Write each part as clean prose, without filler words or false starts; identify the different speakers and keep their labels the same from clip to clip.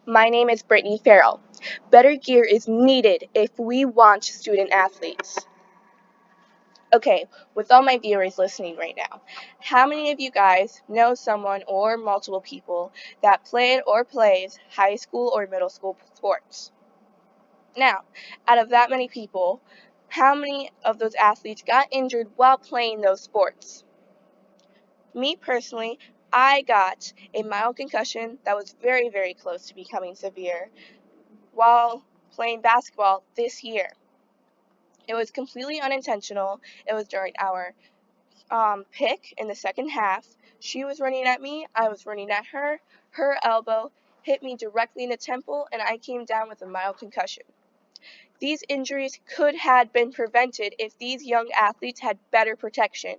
Speaker 1: My name is Brittany Farrell. Better gear is needed if we want student athletes. Okay, with all my viewers listening right now, how many of you guys know someone or multiple people that played or plays high school or middle school sports? Now, out of that many people, how many of those athletes got injured while playing those sports? Me personally, I got a mild concussion that was very, very close to becoming severe while playing basketball this year. It was completely unintentional. It was during our pick in the second half. She was running at me, I was running at her. Her elbow hit me directly in the temple, and I came down with a mild concussion. These injuries could have been prevented if these young athletes had better protection.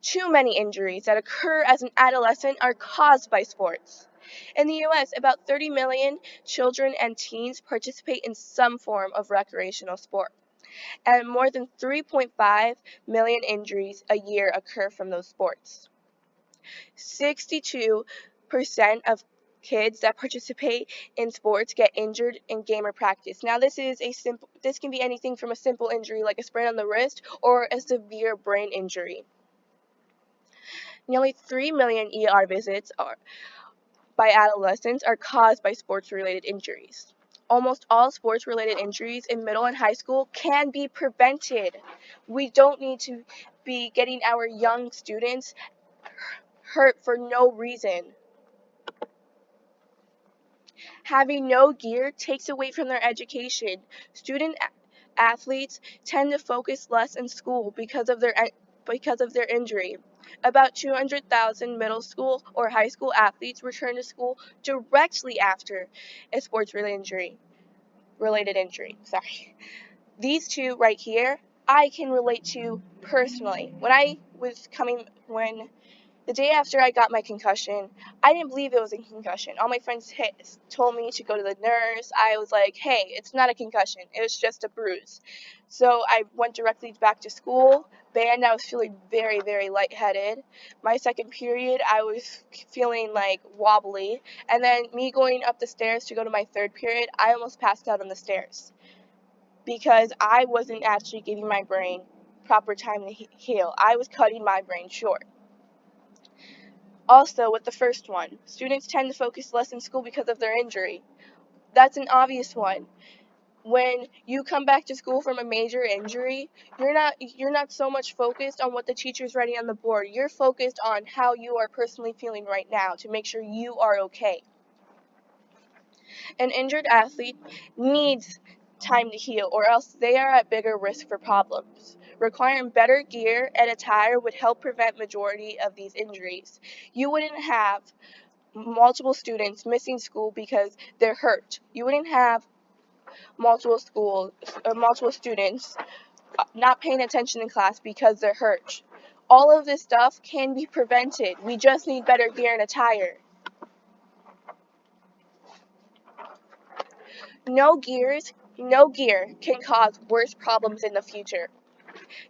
Speaker 1: Too many injuries that occur as an adolescent are caused by sports. In the US, about 30 million children and teens participate in some form of recreational sport, and more than 3.5 million injuries a year occur from those sports. 62% of kids that participate in sports get injured in game or practice. Now this can be anything from a simple injury like a sprain on the wrist or a severe brain injury. Nearly 3 million ER visits by adolescents are caused by sports-related injuries. Almost all sports-related injuries in middle and high school can be prevented. We don't need to be getting our young students hurt for no reason. Having no gear takes away from their education. Student athletes tend to focus less in school because of their injury. About 200,000 middle school or high school athletes return to school directly after a related injury. Sorry. These two right here, I can relate to personally. When the day after I got my concussion, I didn't believe it was a concussion. All my friends told me to go to the nurse. I was like, hey, it's not a concussion. It was just a bruise. So I went directly back to school. Band, I was feeling very, very lightheaded. My second period, I was feeling like wobbly. And then me going up the stairs to go to my third period, I almost passed out on the stairs because I wasn't actually giving my brain proper time to heal. I was cutting my brain short. Also, with the first one, students tend to focus less in school because of their injury. That's an obvious one. When you come back to school from a major injury, you're not so much focused on what the teacher's writing on the board. You're focused on how you are personally feeling right now to make sure you are okay. An injured athlete needs time to heal, or else they are at bigger risk for problems. Requiring better gear and attire would help prevent majority of these injuries. You wouldn't have multiple students missing school because they're hurt. You wouldn't have multiple students not paying attention in class because they're hurt. All of this stuff can be prevented. We just need better gear and attire. No gear can cause worse problems in the future.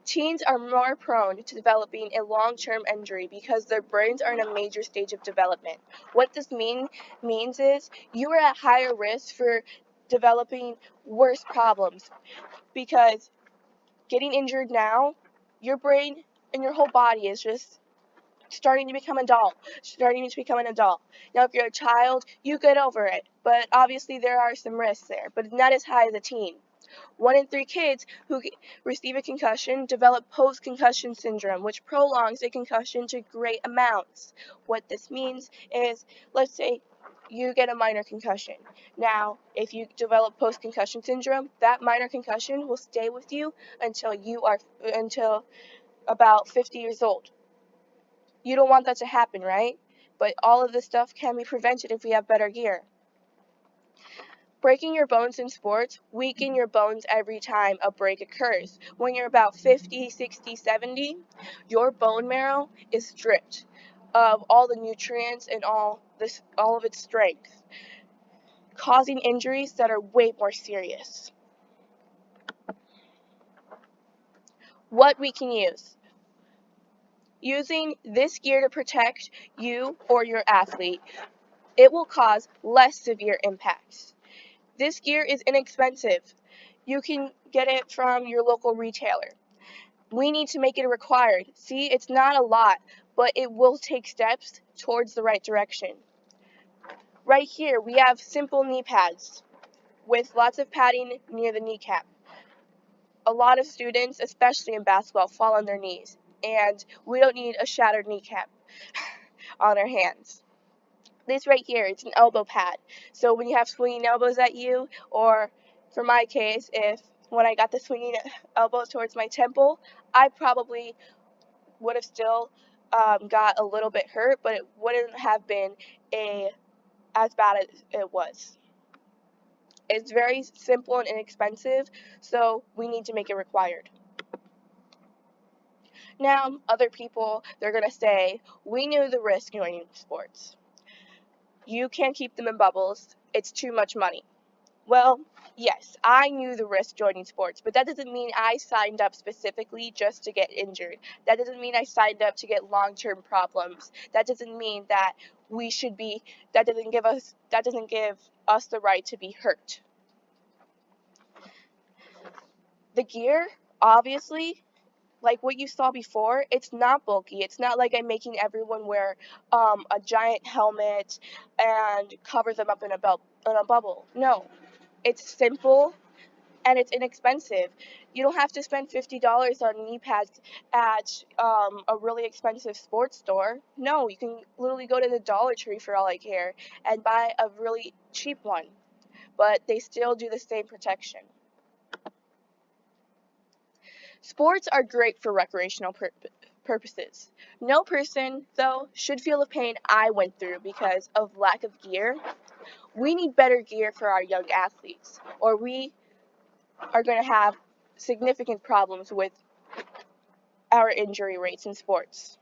Speaker 1: Teens are more prone to developing a long-term injury because their brains are in a major stage of development. What this means is you are at higher risk for developing worse problems because getting injured now, your brain and your whole body is just starting to become an adult. Now, if you're a child, you get over it, but obviously there are some risks there, but not as high as a teen. 1 in 3 kids who receive a concussion develop post-concussion syndrome, which prolongs a concussion to great amounts. What this means is, let's say you get a minor concussion. Now, if you develop post-concussion syndrome, that minor concussion will stay with you until about 50 years old. You don't want that to happen, right? But all of this stuff can be prevented if we have better gear. Breaking your bones in sports weaken your bones every time a break occurs. When you're about 50, 60, 70, your bone marrow is stripped of all the nutrients and all of its strength, causing injuries that are way more serious. What we can use. Using this gear to protect you or your athlete. It will cause less severe impacts. This gear is inexpensive. You can get it from your local retailer. We need to make it required. See, it's not a lot, but it will take steps towards the right direction. Right here, we have simple knee pads with lots of padding near the kneecap. A lot of students, especially in basketball, fall on their knees, and we don't need a shattered kneecap on our hands. This right here, it's an elbow pad. So when you have swinging elbows at you, or for my case, if when I got the swinging elbows towards my temple, I probably would have still got a little bit hurt, but it wouldn't have been as bad as it was. It's very simple and inexpensive, so we need to make it required. Now, other people, they're going to say, we knew the risk joining sports. You can't keep them in bubbles. It's too much money. Well, yes, I knew the risk joining sports, but that doesn't mean I signed up specifically just to get injured. That doesn't mean I signed up to get long-term problems. That doesn't mean that that doesn't give us the right to be hurt. The gear, obviously, like what you saw before, it's not bulky. It's not like I'm making everyone wear a giant helmet and cover them up in a bubble. No, it's simple and it's inexpensive. You don't have to spend $50 on knee pads at a really expensive sports store. No, you can literally go to the Dollar Tree for all I care and buy a really cheap one, but they still do the same protection. Sports are great for recreational purposes. No person, though, should feel the pain I went through because of lack of gear. We need better gear for our young athletes, or we are going to have significant problems with our injury rates in sports.